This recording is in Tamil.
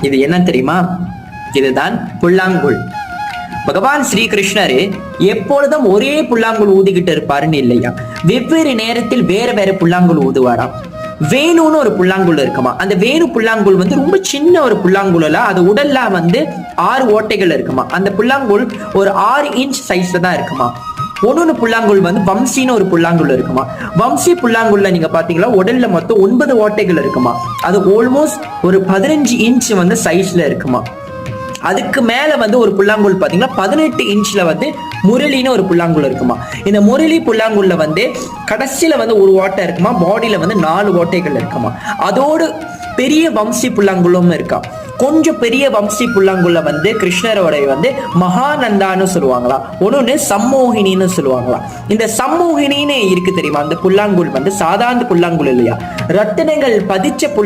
இது என்ன தெரியுமா? இதுதான் புல்லாங்குழல். பகவான் ஸ்ரீகிருஷ்ணரு எப்பொழுதும் ஒரே புல்லாங்குழல் ஊதிக்கிட்டு இருப்பாருன்னு இல்லையா, வெவ்வேறு நேரத்தில் வேற வேற புல்லாங்குழல் ஊதுவாராம். வேணுன்னு ஒரு புல்லாங்குழல் இருக்குமா, அந்த வேணு புல்லாங்குழல் வந்து ரொம்ப சின்ன ஒரு புல்லாங்குழலா, அது உடல்ல வந்து 6 ஓட்டைகள் இருக்குமா. அந்த புல்லாங்குழல் ஒரு 6 இன்ச் சைஸ்ல தான் இருக்குமா. ஒன்னொன்னு புல்லாங்குழல் வந்து வம்சின்னு ஒரு புல்லாங்குழல் இருக்குமா. வம்சி புல்லாங்குழல நீங்க பாத்தீங்களா, உடல்ல மொத்தம் 9 ஓட்டைகள் இருக்குமா. அது ஆல்மோஸ்ட் ஒரு 15 இன்ச் வந்து சைஸ்ல இருக்குமா. அதுக்கு மேல வந்து ஒரு புல்லாங்குழல் பாத்தீங்கன்னா 18 இன்ச்ல வந்து முரளின்னு ஒரு புல்லாங்குழல் இருக்குமா. இந்த முரளி புல்லாங்குழல வந்து கடைசியில வந்து ஒரு ஓட்டை இருக்குமா, பாடியில வந்து 4 ஓட்டைகள் இருக்குமா. அதோடு பெரிய வம்சி புல்லாங்குழலும் இருக்கா. கொஞ்சம் பெரிய வம்சி புல்லாங்குழல வந்து கிருஷ்ணரோட வந்து மகானந்தான்னு சொல்லுவாங்களா, ஒன்னொன்னு சம்மோகினின்னு சொல்லுவாங்களா. இந்த சம்மோகினின்னு இருக்கு தெரியுமா, அந்த புல்லாங்குழல் வந்து சாதாரண புல்லாங்குழல் இல்லையா, ரத்தினங்கள் பதிச்ச